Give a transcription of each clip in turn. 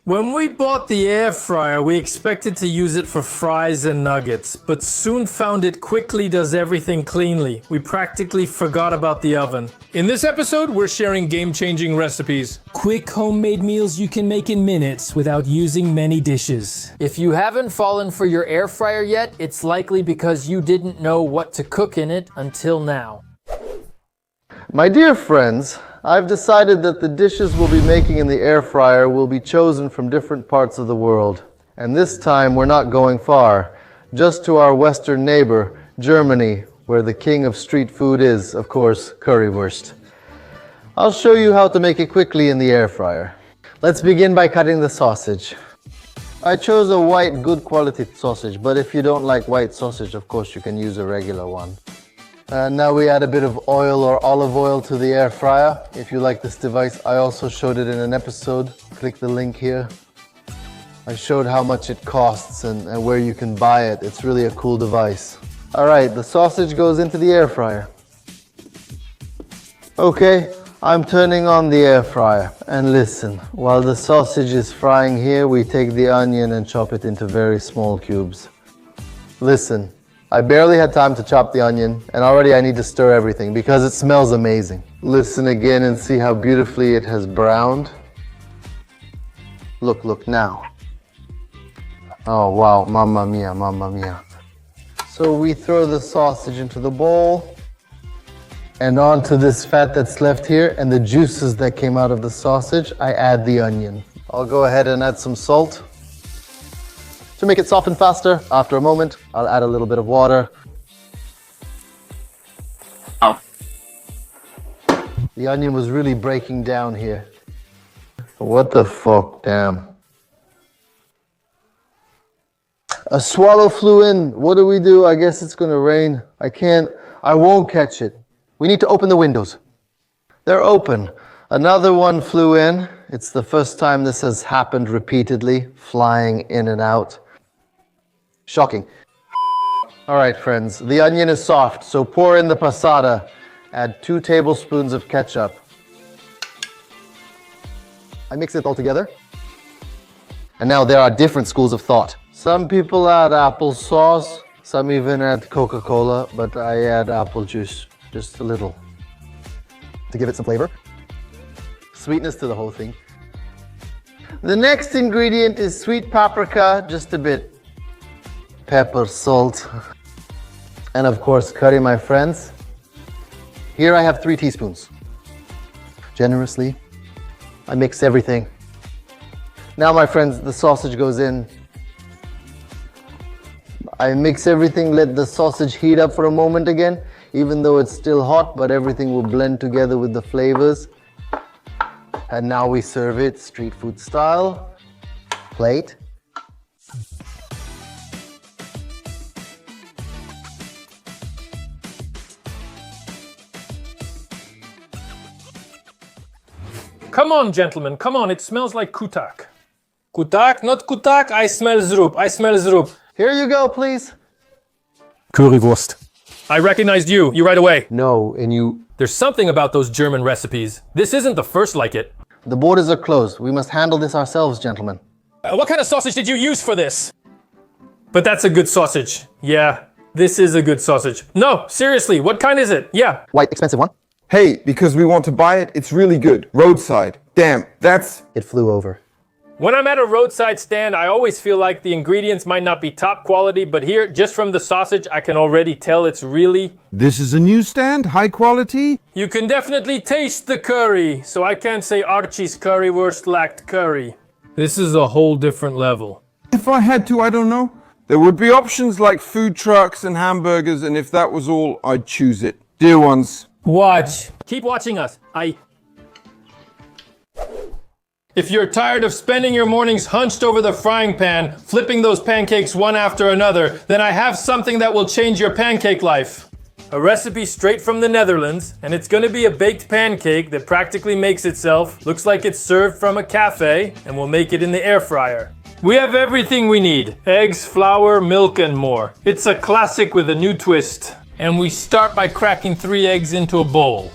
When we bought the air fryer, we expected to use it for fries and nuggets, but soon found it quickly does everything cleanly. We practically forgot about the oven. In this episode, we're sharing game-changing recipes. Quick homemade meals you can make in minutes without using many dishes. If you haven't fallen for your air fryer yet, it's likely because you didn't know what to cook in it until now. My dear friends, I've decided that the dishes we'll be making in the air fryer will be chosen from different parts of the world. And this time we're not going far, just to our western neighbor, Germany, where the king of street food is, of course, Currywurst. I'll show you how to make it quickly in the air fryer. Let's begin by cutting the sausage. I chose a white, good quality sausage, but if you don't like white sausage, of course you can use a regular one. Now we add a bit of oil or olive oil to the air fryer. If you like this device, I also showed it in an episode. Click the link here. I showed how much it costs and where you can buy it. It's really a cool device. Alright, the sausage goes into the air fryer. Okay, I'm turning on the air fryer. And listen, while the sausage is frying here, we take the onion and chop it into very small cubes. Listen. I barely had time to chop the onion, and already I need to stir everything because it smells amazing. Listen again and see how beautifully it has browned. Look now. Oh wow, mamma mia, mamma mia. So we throw the sausage into the bowl and onto this fat that's left here and the juices that came out of the sausage, I add the onion. I'll go ahead and add some salt. To make it soften faster, after a moment, I'll add a little bit of water. Oh. The onion was really breaking down here. What the fuck, damn. A swallow flew in. What do? I guess it's gonna rain. I won't catch it. We need to open the windows. They're open. Another one flew in. It's the first time this has happened repeatedly, flying in and out. Shocking. All right, friends, the onion is soft, so pour in the passata. Add 2 tablespoons of ketchup. I mix it all together. And now there are different schools of thought. Some people add applesauce, some even add Coca-Cola, but I add apple juice, just a little, to give it some flavor. Sweetness to the whole thing. The next ingredient is sweet paprika, just a bit. Pepper, salt, and of course curry, my friends. Here I have 3 teaspoons. Generously, I mix everything. Now, my friends, the sausage goes in. I mix everything, let the sausage heat up for a moment again, even though it's still hot, but everything will blend together with the flavors. And now we serve it street food style. Plate. Come on, gentlemen, come on, it smells like kutak. Kutak, not kutak, I smell zrup. Here you go, please. Currywurst. I recognized you right away. No, and you... There's something about those German recipes. This isn't the first like it. The borders are closed. We must handle this ourselves, gentlemen. What kind of sausage did you use for this? But that's a good sausage. Yeah, this is a good sausage. No, seriously, what kind is it? Yeah. White, expensive one? Hey, because we want to buy it, it's really good. Roadside. Damn, that's... It flew over. When I'm at a roadside stand, I always feel like the ingredients might not be top quality, but here, just from the sausage, I can already tell it's really... This is a newsstand, high quality? You can definitely taste the curry, so I can't say Archie's currywurst lacked curry. This is a whole different level. If I had to, I don't know. There would be options like food trucks and hamburgers, and if that was all, I'd choose it. Dear ones. Watch. Keep watching us. If you're tired of spending your mornings hunched over the frying pan, flipping those pancakes one after another, then I have something that will change your pancake life. A recipe straight from the Netherlands, and it's gonna be a baked pancake that practically makes itself, looks like it's served from a cafe, and we'll make it in the air fryer. We have everything we need: eggs, flour, milk, and more. It's a classic with a new twist. And we start by cracking 3 eggs into a bowl.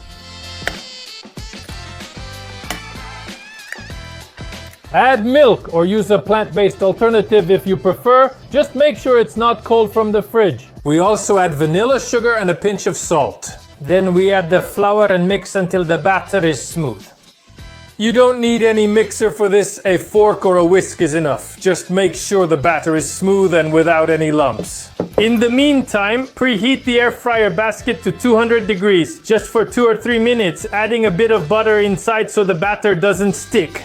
Add milk or use a plant-based alternative if you prefer. Just make sure it's not cold from the fridge. We also add vanilla sugar and a pinch of salt. Then we add the flour and mix until the batter is smooth. You don't need any mixer for this, a fork or a whisk is enough. Just make sure the batter is smooth and without any lumps. In the meantime, preheat the air fryer basket to 200 degrees, just for 2 or 3 minutes, adding a bit of butter inside so the batter doesn't stick.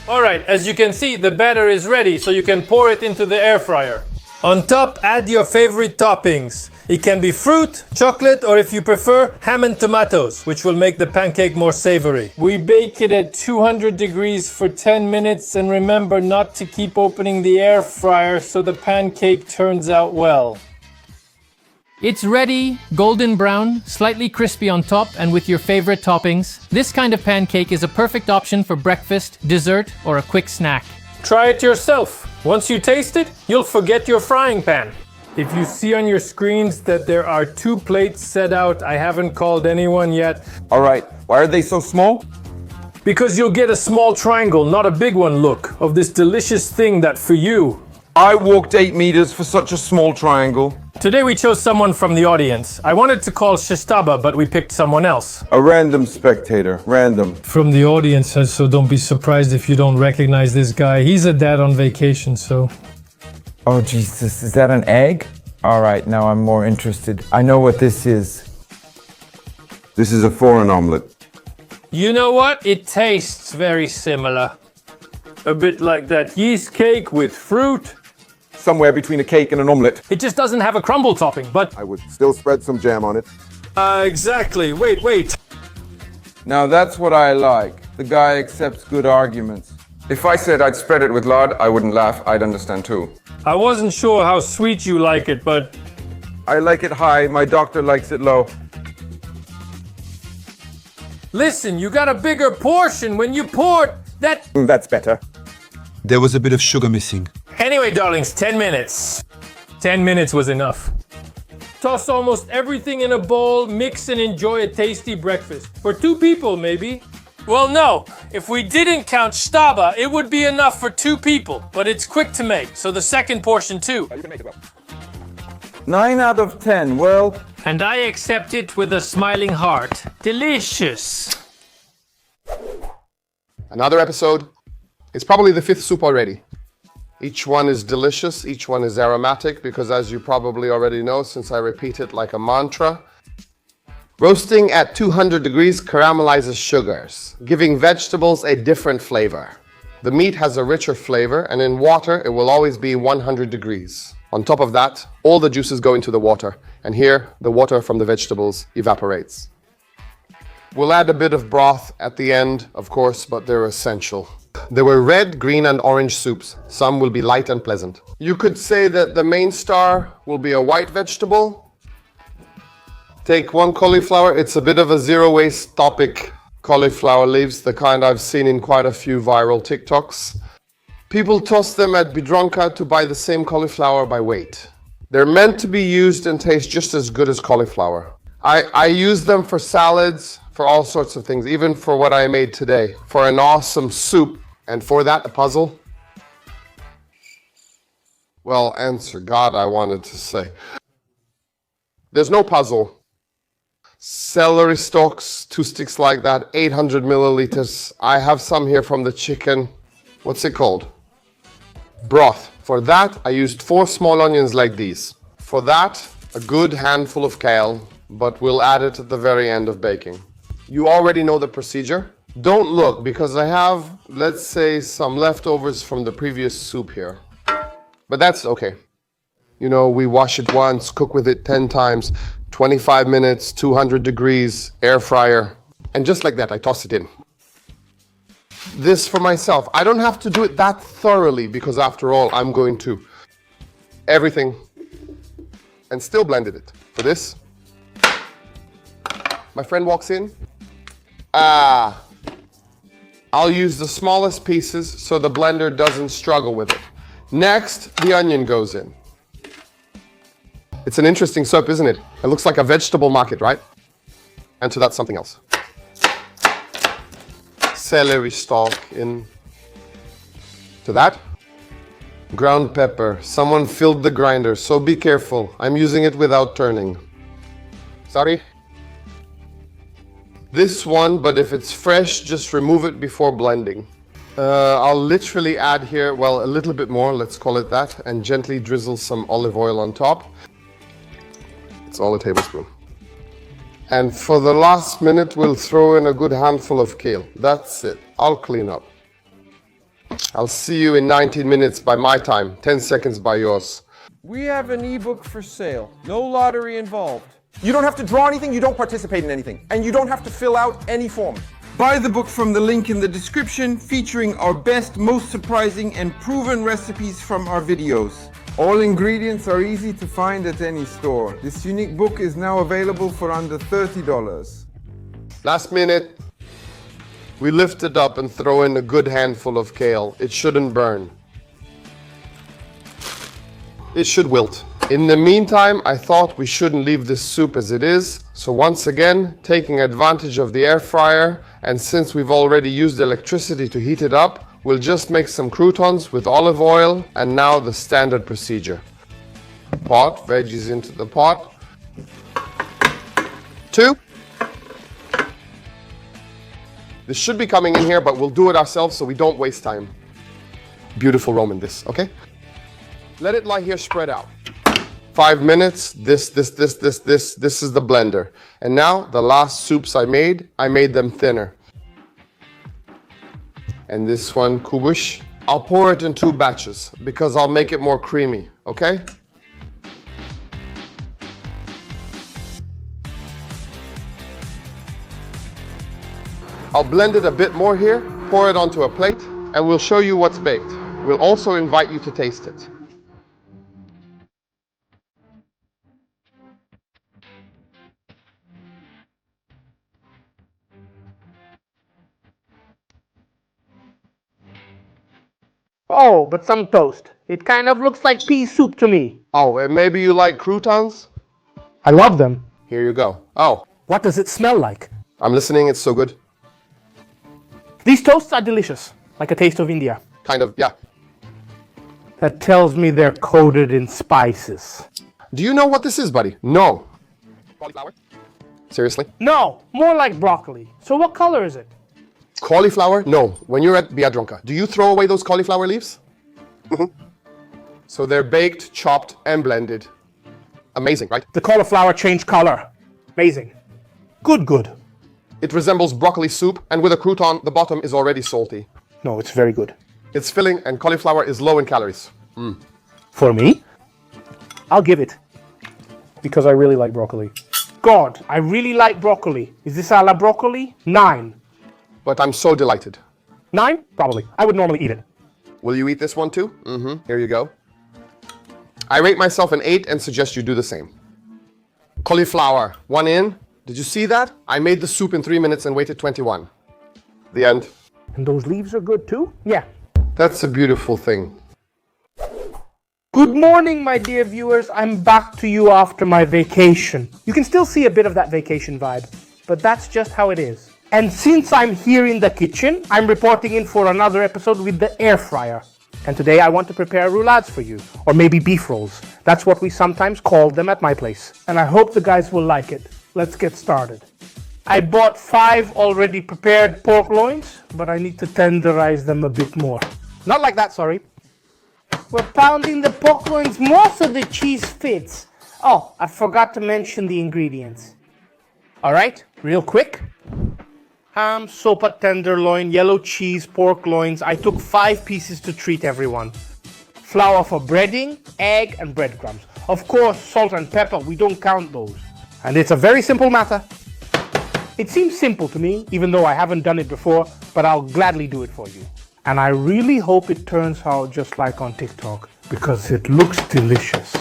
Alright, as you can see, the batter is ready, so you can pour it into the air fryer. On top, add your favorite toppings. It can be fruit, chocolate, or if you prefer, ham and tomatoes, which will make the pancake more savory. We bake it at 200 degrees for 10 minutes, and remember not to keep opening the air fryer so the pancake turns out well. It's ready, golden brown, slightly crispy on top, and with your favorite toppings. This kind of pancake is a perfect option for breakfast, dessert, or a quick snack. Try it yourself. Once you taste it, you'll forget your frying pan. If you see on your screens that there are 2 plates set out, I haven't called anyone yet. All right, why are they so small? Because you'll get a small triangle, not a big one, look, of this delicious thing that for you. I walked 8 meters for such a small triangle. Today we chose someone from the audience. I wanted to call Shishtaba, but we picked someone else. A random spectator, random. From the audience, so don't be surprised if you don't recognize this guy. He's a dad on vacation, so... Oh, Jesus, is that an egg? All right, now I'm more interested. I know what this is. This is a foreign omelet. You know what? It tastes very similar. A bit like that yeast cake with fruit. Somewhere between a cake and an omelet. It just doesn't have a crumble topping, but... I would still spread some jam on it. Exactly. Wait. Now that's what I like. The guy accepts good arguments. If I said I'd spread it with lard, I wouldn't laugh. I'd understand too. I wasn't sure how sweet you like it, but... I like it high. My doctor likes it low. Listen, you got a bigger portion when you poured that... That's better. There was a bit of sugar missing. Anyway, darlings, 10 minutes. 10 minutes was enough. Toss almost everything in a bowl, mix and enjoy a tasty breakfast. For 2 people, maybe. Well, no. If we didn't count Shtaba, it would be enough for 2 people. But it's quick to make, so the second portion too. 9 out of 10. Well, And I accept it with a smiling heart. Delicious. Another episode. It's probably the 5th soup already. Each one is delicious, each one is aromatic, because as you probably already know, since I repeat it like a mantra, roasting at 200 degrees caramelizes sugars, giving vegetables a different flavor. The meat has a richer flavor, and in water, it will always be 100 degrees. On top of that, all the juices go into the water, and here, the water from the vegetables evaporates. We'll add a bit of broth at the end, of course, but they're essential. There were red, green, and orange soups. Some will be light and pleasant. You could say that the main star will be a white vegetable. Take 1 cauliflower. It's a bit of a zero-waste topic. Cauliflower leaves, the kind I've seen in quite a few viral TikToks. People toss them at Bianco to buy the same cauliflower by weight. They're meant to be used and taste just as good as cauliflower. I use them for salads, for all sorts of things, even for what I made today, for an awesome soup, and for that, a puzzle. Well, answer God, I wanted to say. There's no puzzle. Celery stalks, 2 sticks like that, 800 milliliters. I have some here from the chicken. What's it called? Broth. For that, I used 4 small onions like these. For that, a good handful of kale, but we'll add it at the very end of baking. You already know the procedure. Don't look, because I have, let's say, some leftovers from the previous soup here. But that's okay. You know, we wash it once, cook with it 10 times, 25 minutes, 200 degrees, air fryer. And just like that, I toss it in. This for myself. I don't have to do it that thoroughly, because after all, I'm going to everything and still blended it. For this, my friend walks in. I'll use the smallest pieces so the blender doesn't struggle with it. Next, the onion goes in. It's an interesting soup, isn't it? It looks like a vegetable market, right? And to that, something else. Celery stalk in. To that, ground pepper. Someone filled the grinder, so be careful. I'm using it without turning. Sorry. This one, but if it's fresh, just remove it before blending. I'll literally add here, well, a little bit more, let's call it that, and gently drizzle some olive oil on top. It's all a tablespoon. And for the last minute, we'll throw in a good handful of kale. That's it. I'll clean up. I'll see you in 19 minutes by my time, 10 seconds by yours. We have an ebook for sale. No lottery involved. You don't have to draw anything, you don't participate in anything, and you don't have to fill out any form. Buy the book from the link in the description, featuring our best, most surprising, and proven recipes from our videos. All ingredients are easy to find at any store. This unique book is now available for under $30. Last minute, we lift it up and throw in a good handful of kale. It shouldn't burn. It should wilt. In the meantime, I thought we shouldn't leave this soup as it is. So once again, taking advantage of the air fryer, and since we've already used electricity to heat it up, we'll just make some croutons with olive oil, and now the standard procedure. Pot, veggies into the pot. 2. This should be coming in here, but we'll do it ourselves so we don't waste time. Beautiful Roman, this, okay? Let it lie here spread out. 5 minutes, this is the blender. And now, the last soups I made them thinner. And this one, kubush, I'll pour it in 2 batches because I'll make it more creamy, okay? I'll blend it a bit more here, pour it onto a plate, and we'll show you what's baked. We'll also invite you to taste it. Oh, but some toast. It kind of looks like pea soup to me. Oh, and maybe you like croutons? I love them. Here you go. Oh. What does it smell like? I'm listening, it's so good. These toasts are delicious, like a taste of India. Kind of, yeah. That tells me they're coated in spices. Do you know what this is, buddy? No. Cauliflower? Seriously? No, more like broccoli. So what color is it? Cauliflower? No. When you're at Bianco, do you throw away those cauliflower leaves? So they're baked, chopped, and blended. Amazing, right? The cauliflower changed color. Amazing. Good. It resembles broccoli soup, and with a crouton, the bottom is already salty. No, it's very good. It's filling, and cauliflower is low in calories. For me? I'll give it. Because I really like broccoli. God, I really like broccoli. Is this a la broccoli? 9. But I'm so delighted. 9? Probably. I would normally eat it. Will you eat this one too? Here you go. I rate myself an 8 and suggest you do the same. Cauliflower, 1 in. Did you see that? I made the soup in 3 minutes and waited 21. The end. And those leaves are good too? Yeah. That's a beautiful thing. Good morning, my dear viewers. I'm back to you after my vacation. You can still see a bit of that vacation vibe, but that's just how it is. And since I'm here in the kitchen, I'm reporting in for another episode with the air fryer. And today I want to prepare roulades for you, or maybe beef rolls. That's what we sometimes call them at my place. And I hope the guys will like it. Let's get started. I bought 5 already prepared pork loins, but I need to tenderize them a bit more. Not like that, sorry. We're pounding the pork loins more so the cheese fits. Oh, I forgot to mention the ingredients. All right, real quick. Ham, sopa tenderloin, yellow cheese, pork loins. I took 5 pieces to treat everyone. Flour for breading, egg, and breadcrumbs. Of course, salt and pepper, we don't count those. And it's a very simple matter. It seems simple to me, even though I haven't done it before, but I'll gladly do it for you. And I really hope it turns out just like on TikTok, because it looks delicious.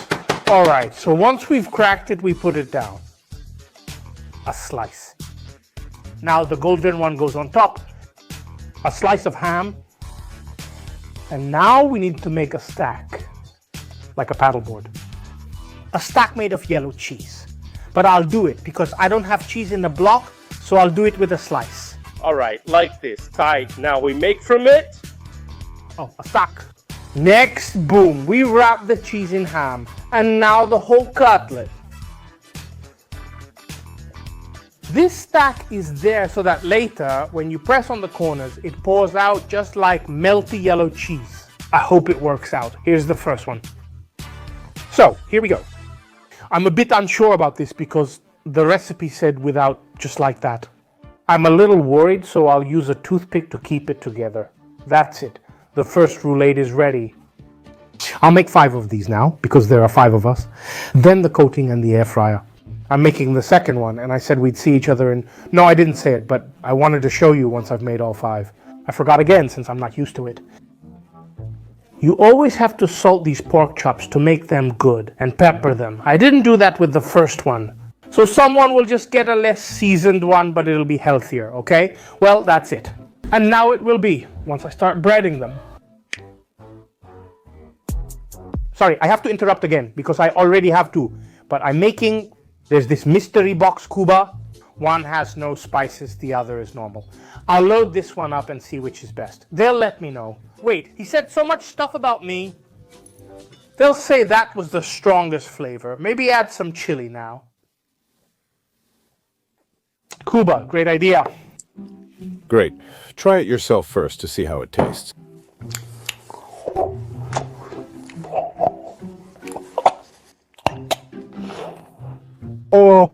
All right, so once we've cracked it, we put it down. A slice. Now the golden one goes on top. A slice of ham. And now we need to make a stack, like a paddleboard. A stack made of yellow cheese. But I'll do it because I don't have cheese in the block, so I'll do it with a slice. All right, like this, tight. Now we make from it Oh, a sack. Next, boom, we wrap the cheese in ham. And now the whole cutlet. This stack is there so that later, when you press on the corners, it pours out just like melty yellow cheese. I hope it works out. Here's the first one. So, here we go. I'm a bit unsure about this because the recipe said without, just like that. I'm a little worried, so I'll use a toothpick to keep it together. That's it. The first roulade is ready. I'll make 5 of these now, because there are 5 of us. Then the coating and the air fryer. I'm making the second one, and I said we'd see each other in... No, I didn't say it, but I wanted to show you once I've made all 5. I forgot again, since I'm not used to it. You always have to salt these pork chops to make them good, and pepper them. I didn't do that with the first one. So someone will just get a less seasoned one, but it'll be healthier, okay? Well, that's it. And now it will be, once I start breading them. Sorry, I have to interrupt again, because I already have to. But I'm making, there's this mystery box Cuba. One has no spices, the other is normal. I'll load this one up and see which is best. They'll let me know. Wait, he said so much stuff about me. They'll say that was the strongest flavor. Maybe add some chili now. Cuba, great idea. Great. Try it yourself first to see how it tastes. Oh.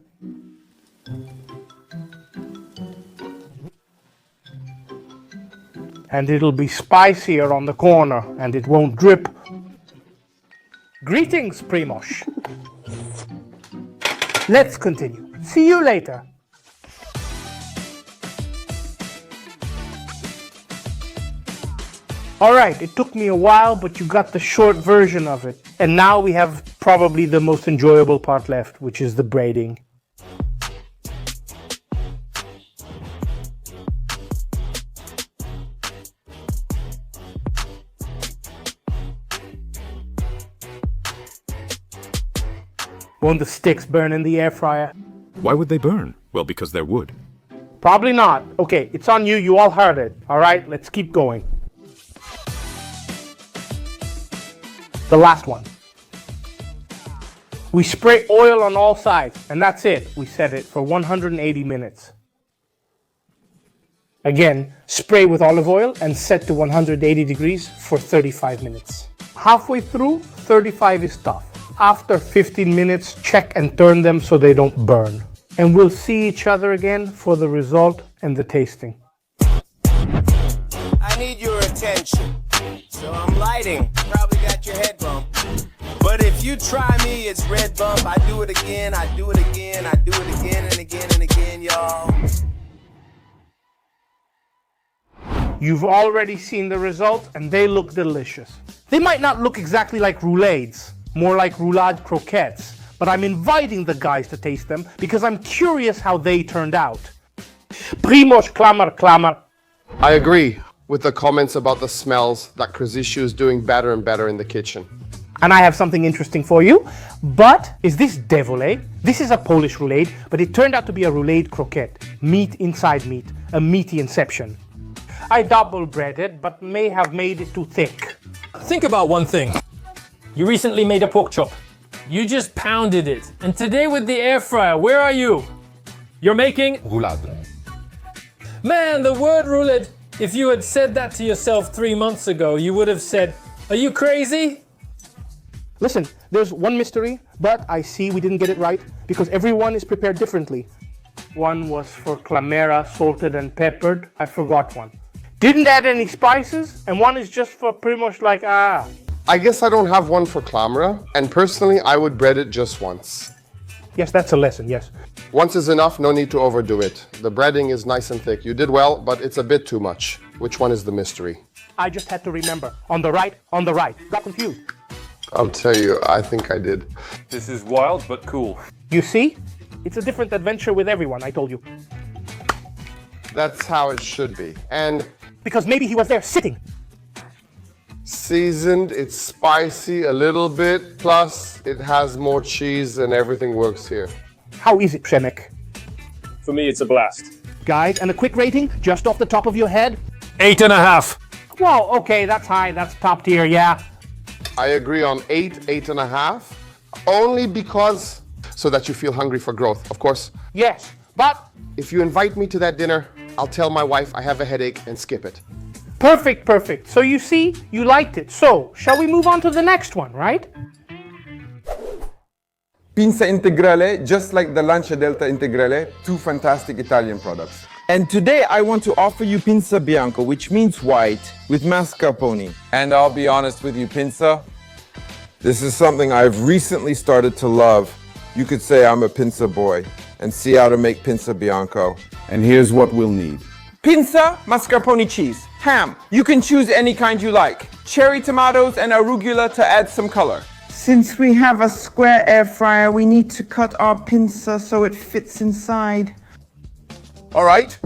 And it'll be spicier on the corner, and it won't drip. Greetings, Primoz. Let's continue. See you later. Alright, it took me a while, but you got the short version of it. And now we have probably the most enjoyable part left, which is the braiding. Won't the sticks burn in the air fryer? Why would they burn? Well, because they're wood. Probably not. Okay, it's on you. You all heard it. Alright, let's keep going. The last one. We spray oil on all sides, and that's it. We set it for 180 minutes. Again, spray with olive oil and set to 180 degrees for 35 minutes. Halfway through, 35 is tough. After 15 minutes, check and turn them so they don't burn. And we'll see each other again for the result and the tasting. I need your attention. So I'm lighting. Probably got your head bump. But if you try me, it's red bump. I do it again, I do it again, I do it again and again and again, y'all. You've already seen the result, and they look delicious. They might not look exactly like roulades, more like roulade croquettes, but I'm inviting the guys to taste them because I'm curious how they turned out. Primoz, klammer. I agree with the comments about the smells that Krzysiu is doing better and better in the kitchen. And I have something interesting for you. But is this dévolé? This is a Polish roulade, but it turned out to be a roulade croquette. Meat inside meat, a meaty inception. I double breaded, but may have made it too thick. Think about one thing. You recently made a pork chop. You just pounded it. And today with the air fryer, where are you? You're making Roulade. Man, the word roulade. If you had said that to yourself 3 months ago, you would have said, are you crazy? Listen, there's one mystery, but I see we didn't get it right because everyone is prepared differently. One was for clamera, salted and peppered. I forgot one. Didn't add any spices, and one is just for Primoz like, I guess I don't have one for clamera, and personally I would bread it just once. Yes, that's a lesson, yes. Once is enough, no need to overdo it. The breading is nice and thick. You did well, but it's a bit too much. Which one is the mystery? I just had to remember. On the right. Got confused. I'll tell you, I think I did. This is wild but cool. You see? It's a different adventure with everyone, I told you. That's how it should be. And because maybe he was there sitting. Seasoned, it's spicy a little bit, plus it has more cheese and everything works here. How is it, Przemek? For me, it's a blast. Guys, and a quick rating, just off the top of your head? 8.5. Whoa, okay, that's high. That's top tier, yeah. I agree on 8, 8.5. Only because so that you feel hungry for growth, of course. Yes, but if you invite me to that dinner, I'll tell my wife I have a headache and skip it. Perfect, perfect. So you see, you liked it. So, shall we move on to the next one, right? Pinsa Integrale, just like the Lancia Delta Integrale, two fantastic Italian products. And today I want to offer you Pinsa Bianco, which means white, with mascarpone. And I'll be honest with you, Pinsa, this is something I've recently started to love. You could say I'm a Pinsa boy and see how to make Pinsa Bianco. And here's what we'll need. Pinsa mascarpone cheese, ham. You can choose any kind you like. Cherry tomatoes and arugula to add some color. Since we have a square air fryer, we need to cut our pinsa so it fits inside. All right.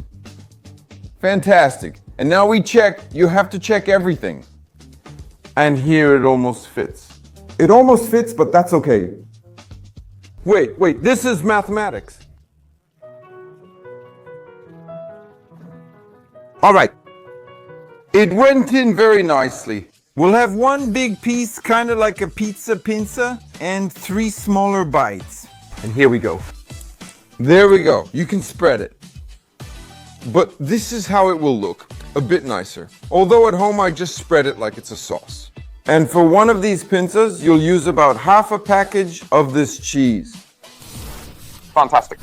Fantastic. And now we check. You have to check everything. And here it almost fits. It almost fits, but that's okay. Wait, this is mathematics. All right. It went in very nicely. We'll have one big piece, kind of like a pizza pinsa, and 3 smaller bites. And here we go. There we go. You can spread it. But this is how it will look. A bit nicer. Although at home I just spread it like it's a sauce. And for one of these pinsas, you'll use about half a package of this cheese. Fantastic.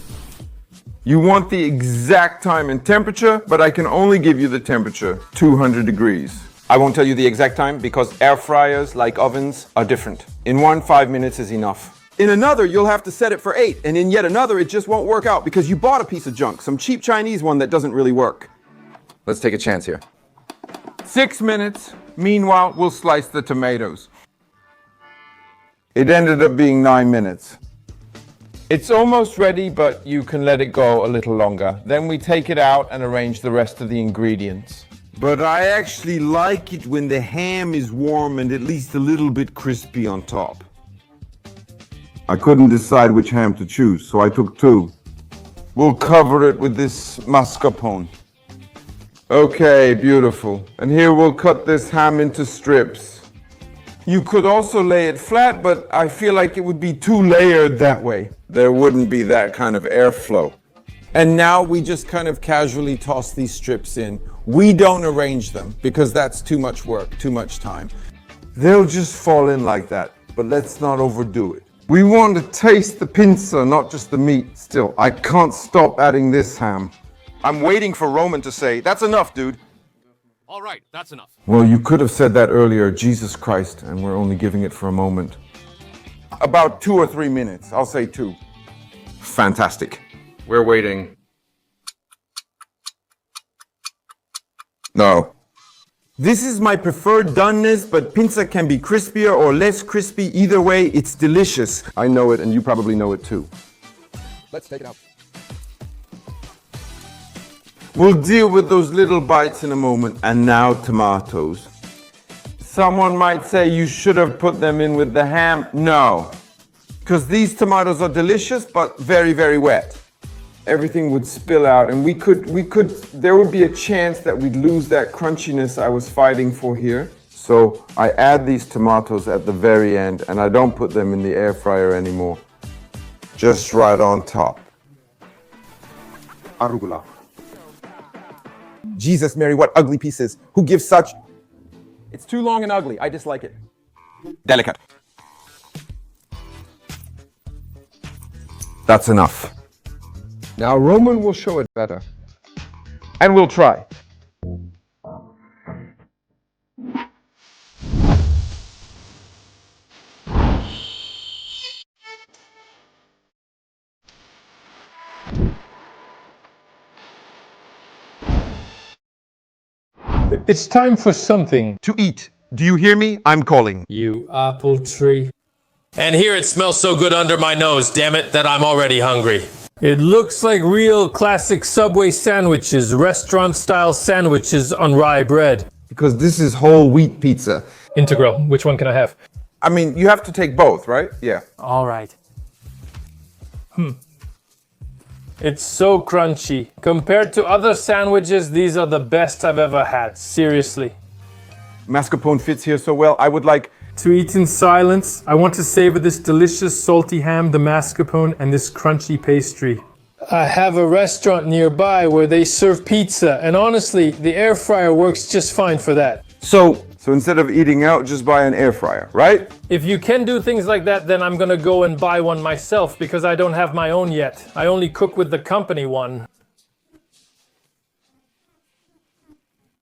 You want the exact time and temperature, but I can only give you the temperature, 200 degrees. I won't tell you the exact time because air fryers, like ovens, are different. In one, 5 minutes is enough. In another, you'll have to set it for 8, and in yet another, it just won't work out because you bought a piece of junk, some cheap Chinese one that doesn't really work. Let's take a chance here. 6 minutes. Meanwhile, we'll slice the tomatoes. It ended up being 9 minutes. It's almost ready, but you can let it go a little longer. Then we take it out and arrange the rest of the ingredients. But I actually like it when the ham is warm and at least a little bit crispy on top. I couldn't decide which ham to choose, so I took 2. We'll cover it with this mascarpone. Okay, beautiful. And here we'll cut this ham into strips. You could also lay it flat, but I feel like it would be too layered that way. There wouldn't be that kind of airflow. And now we just kind of casually toss these strips in. We don't arrange them because that's too much work, too much time. They'll just fall in like that, but let's not overdo it. We want to taste the pinsa, not just the meat. Still, I can't stop adding this ham. I'm waiting for Roman to say, that's enough, dude. All right, that's enough. Well, you could have said that earlier, Jesus Christ, and we're only giving it for a moment. About 2 or 3 minutes, I'll say 2. Fantastic. We're waiting. No. This is my preferred doneness, but pinsa can be crispier or less crispy. Either way, it's delicious. I know it, and you probably know it too. Let's take it out. We'll deal with those little bites in a moment. And now tomatoes. Someone might say you should have put them in with the ham. No, because these tomatoes are delicious, but very, very wet. Everything would spill out, and there would be a chance that we'd lose that crunchiness I was fighting for here. So I add these tomatoes at the very end, and I don't put them in the air fryer anymore. Just right on top. Arugula. Jesus, Mary, what ugly pieces. Who gives such? It's too long and ugly. I dislike it. Delicate. That's enough. Now Roman will show it better. And we'll try. It's time for something. To eat. Do you hear me? I'm calling. You apple tree. And here it smells so good under my nose, damn it, that I'm already hungry. It looks like real classic Subway sandwiches, restaurant-style sandwiches on rye bread. Because this is whole wheat pizza. Integral. Which one can I have? I mean, you have to take both, right? Yeah. All right. It's so crunchy. Compared to other sandwiches, these are the best I've ever had. Seriously. mascarpone fits here so well. I would like To eat in silence, I want to savor this delicious salty ham, the mascarpone, and this crunchy pastry. I have a restaurant nearby where they serve pizza, and honestly, the air fryer works just fine for that. So instead of eating out, just buy an air fryer, right? If you can do things like that, then I'm gonna go and buy one myself because I don't have my own yet. I only cook with the company one.